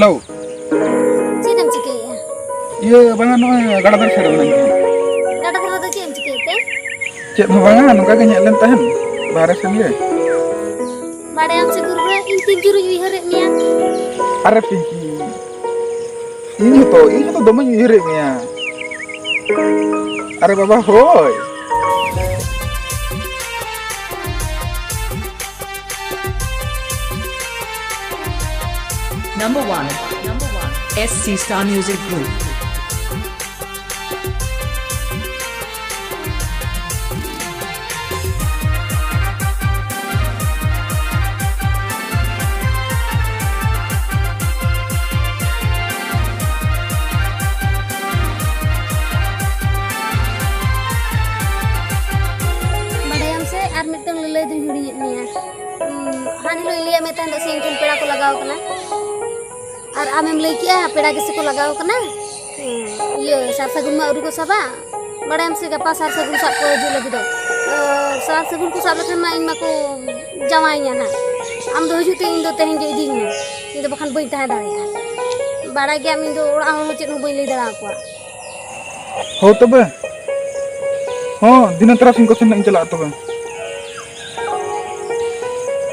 Halo. Cik em cik ya. Iya, bangan no gada ber sera nang. Gada kala to cik em cik te. Cek mo bangan no kagak nyalen tahan. Bares kan ye. Bade am segur re intin juru yuhare mia. Are pinki. Ini to domen yure mia. Are baba hoy. Number one, SC Star Music Group. Bade am se ar mitang lele din huri mia. Hani lo ilia metan do sing kun peda ko lagaw kana. Ar amem lay kiya peda kisi ko lagaw kana. Iya sar sagun ma uri ko saba. Bade am se gapa sar sagun sab ko ju lagi do. Sar sagun ko sab lakhan ma in ma ko jamainya na. Am do hujute in do tehin ge iding na. Inde bakhan bain tahan dare. Bada ge am in do ora ho chet no bain lay dara ko. Ho tobe. Oh, dinan terus ko sen nang chala tobe.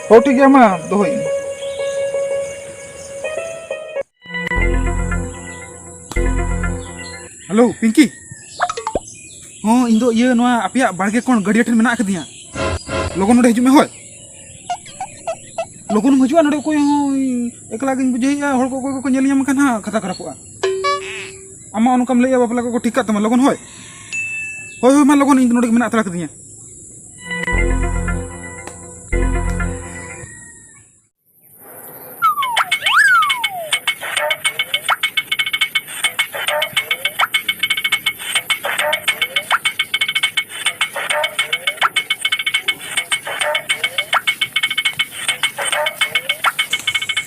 Ho ठीक है मा दोहई. Halo, Pinky. Oh, Indo iya noa apia barge kon gadia ठन मेना akadiya. Logon node hiju me hoy. Logon hujua node ko ekla gin bujaiya hol ko nyelinya makan ha kata karapuan. Ama onu kam leya bapla ko tikat tama logon hoy. Hoy ma logon Indo node mena atla akadiya.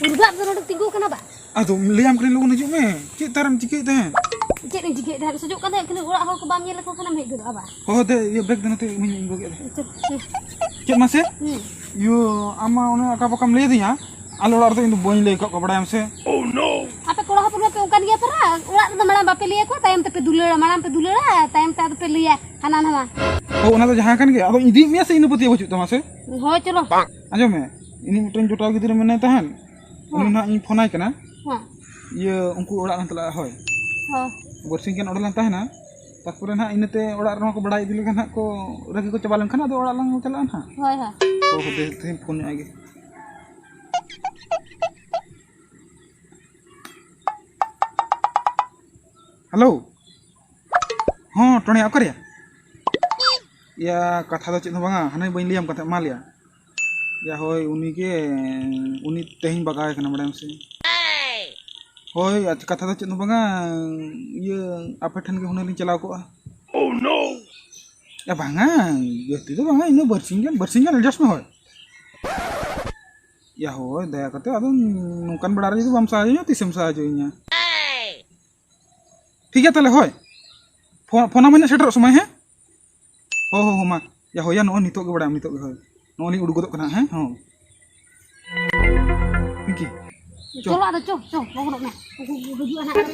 Urgap tu nak tinggu kenapa? Aduh, liam kena logon hiju me. Cik taram cikik teh. Cik ni jigit dah sejuk kan dah kena urak hol ke bam nyel ko kana mek gitu apa? Oh, deh, ya break dan nanti minyak ge. Cik mas ya? Yo ama ona ka pakam le diya. Alo lar to Indo boin le ko bada am se. Oh no. Apa kolah apa pe ukan dia para? Urak tu malam bape liya ko tayam tepe dulera malam pe dulera tayam ta tepe liya hanan hama. Oh, ona to jahan kan ge. Ado idi me se Indo pati wajud to mas. Ho chalo. Ajo me. Ini mutren jotaw gidira menai tahan. Ini nak ini phonai kana. Ha. Iya unku orak lan tela hoy. Ha. Bersing kan orak lan tahana. Takpure na inete orak ro ko badai dile kan ko ragi ko coba lan kan ado orak lang chalaan ha. Hoi ha. Oh, deh phone age. Halo. Ho, Tony akar ya? Ya, kata do cik banga, hanai bain liam kata mal ya. Ya hoy uni tehin bagai kana madam se. Hoy kata do cik banga, ya apa than ke hunai lin calaw ko ah. Oh no. Ya banga, ya itu banga ini bersingan adjust me hoy. Ya hoy daya kata ado nukan badar itu bam saja tisem saja nya. ठीक है तले होय phone माने shutter समय है हो मा या होया नो नितो के बडा नितो के होय नो लिंग उडु गोदक कना है हो Pinky Cholo ada cho ngorok na. Hujua anak.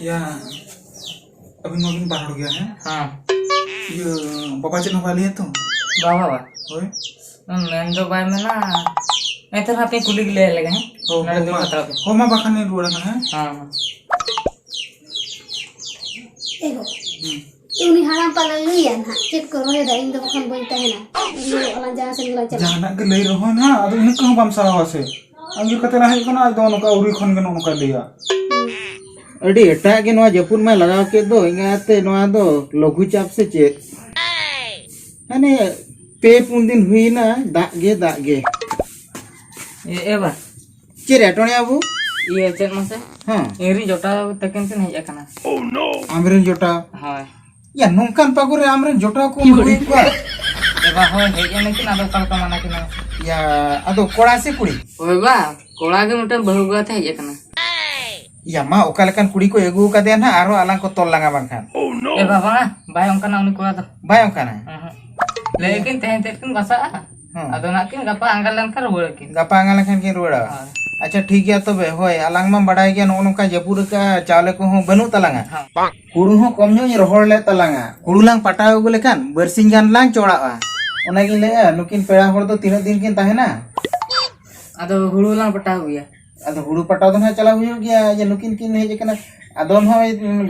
या अभी मगन बाहर हो गया है हाँ ये पापा चनो वाली है तो बाबा बा होय मैं तो बाय में ना मैं तो आपने कुली के ले लगे हैं हो ना दो बता के हो मा बाखन ने दुड़ा है हाँ Ego. Ini haram pala lian ha. Cek ko rohe da indo kan boy tahena. Ini orang jangan sen lancar. Jangan ke lay rohon ha adu ini kang bam salah wase angir kata lah kana ado noka uri khon ge noka liya ᱟᱹᱰᱤ ᱮᱴᱟᱜ ᱜᱮ ᱱᱚᱣᱟ ᱡᱟᱹᱯᱩᱫ ᱢᱟ ᱞᱟᱜᱟᱣ ᱠᱮᱫ ᱫᱚ ᱤᱱᱟᱹᱛᱮ ᱱᱚᱣᱟ ᱫᱚ ᱞᱚᱜᱷᱩ ᱪᱟᱯ ᱥᱮ ᱪᱮᱫ ᱦᱟᱱᱮ 2-3 दिन हुईना दाग गे ए बा चेरे टोने अबू ये चेक मसे हां एरी जोटा तकिन किन हेज अकना आमरेन जोटा हाय या नोंकान पागुरे आमरेन जोटा को मुई को ए बा होय हेज ने किन आदो कल का माना किन या अदो कोड़ा से कुड़ी ओय बा कोड़ा के मटे बहु गा थे हेज अकना या मा ओकालकान कुड़ी को एगु का दे ना आरो आलांग को तोल लांगा बांखान ए बा बा बाय ओंकना उनी कोड़ा तो बाय ओकाना लेकिन तहन तेकिन बसा आदो ना किन गपा आंगल लन कर रुड़ किन गपा आंगल खान के रुड़ा अच्छा ठीक है तबे होय आलांग मा बडाय गया नो नोका जपुर का चावले को हो बनु तलांगा कुड़ू हो कम नो रोहड़ ले तलांगा कुड़ू लांग पटाव गले खान बरसिंग गान लांग चोड़ावा ओना गिन ले नुकिन पेड़ा होड़ तो 3 दिन किन ताहेना आदो हुड़ू लांग पटा हुआ अदो हुड़ू पटाव तो ना चला हुयो गया ये नुकिन किन हेज कना अदोन हो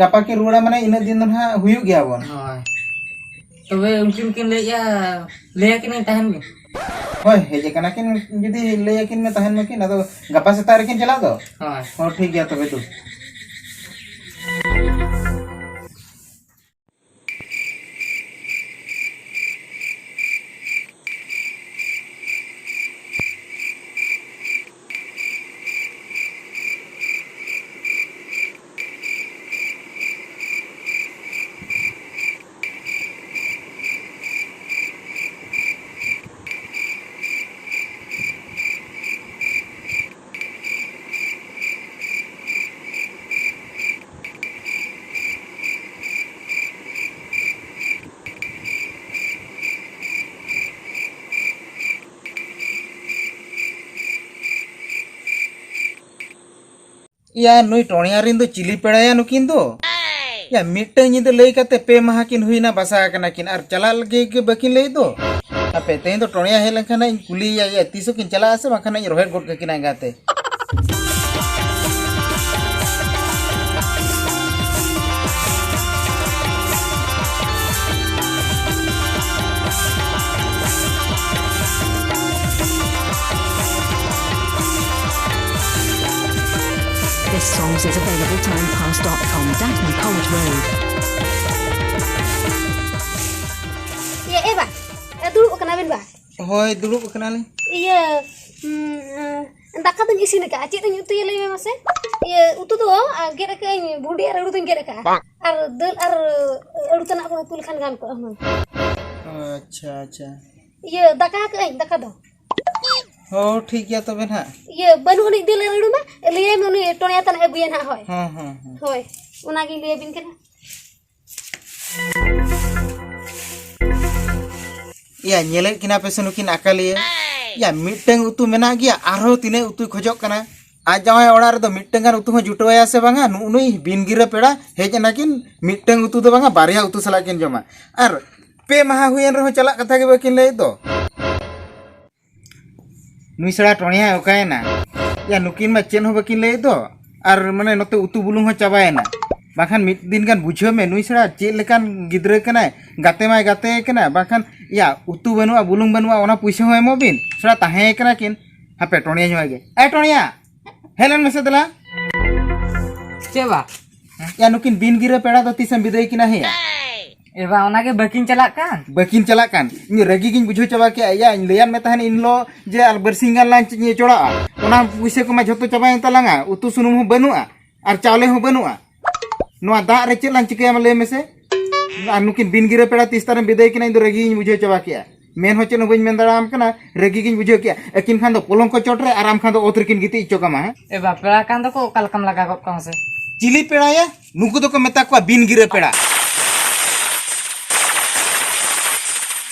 गपा के रुड़ा माने इन दिन ना हुयो गया बोन हाय तबे उनकिन किन ले किन तहन में होय हेज कना किन जदी ले किन में तहन में किन अदो गपा से तार किन चला दो हाय हो ठीक गया तबे तू या नुई टोनिया रिन दो चिली पेड़ाया नुकिन दो या मिट्टे नी दो लई कते पे माह किन हुईना बसा कना किन आर चला लगे के बकिन लई दो अपे तें दो टोनिया हे लखना इन कुली या तीसो किन चला आसे बखना इ रोहेट गोट के किना गाते This song is available timepast.com, Datman College Road. Iya, Eba. Dulu kena ben, Ba. होय दुड़ुब कना ले Iya, daka tuh isi nih, Acik tuh nyutu ya lagi mas ya. Iya, utu tuh, kira kayak budi ar utu kira kayak. Ar del ar utu nak aku tulikan kan kok. अच्छा अच्छा Iya, daka kayak daka tuh. हो ठीक है तबे ना Iya, banu nih del ar utu mah, lihat mau nih tonya tanah ibu yang hoy. हां हां Hoy, unagi lihat bin kan. या ñele किना पेसे नुकिन आकालिए या मिटटेंग उतु मेना गया आरो तिने उतु खोजक कना आज जाय ओड़ा रे दो मिटटेंग गान उतु हो जुटवाया से बांगा नुई बिनगिरे पेड़ा हेज नाकिन मिटटेंग उतु दो बांगा बारिया उतु सला किन जमा आर पे माहा हुयन रे चला कथा के बकिन ले दो नुई सड़ा टोनिया ओकायना या नुकिन मा चेन हो बकिन ले दो आर माने नते उतु बुलुंग हो चाबायना बाखान मिट दिन गान बुझो में नुई सड़ा चे लेकान गिद्रे कना गाते माय गाते कना बाखान या उतु बनुआ बुलुंग बनुआ ओना पुइसे हो एमो बिन सड़ा ताहे कना किन हापे टोनिया जोगे ए टोनिया हेलन मेसे दला चेबा या नुकिन बिन गिरे पेड़ा तो तीसम बिदई किना हे ए बा ओना के बकिन चला कान बकिन चला कान इन रगी गिन बुझो चबा के या इन लेयान में तहन इन लो जे आल बरसिंगान लांच नि चोड़ा ओना पुइसे को मा झतो चबा तलांगा उतु सुनुम हो बनुआ आर चावले हो बनुआ नोआ दा रे चेल लांच के ले मेसे आर नुकिन बिन गिरे पेड़ा तीस्तारम बिदई किना इन रगी गिन बुझो चबा के मेन हो चेन बइन मेन दाराम कना रगी गिन बुझो के एकिन खान दो पोलंग को चोटरे आराम खान दो ओतर किन गिति चोकामा है ए बा पेड़ा कान दो को कलकम लगा को से चिली पेड़ा या नुकु दो को मेता को बिन गिरे पेड़ा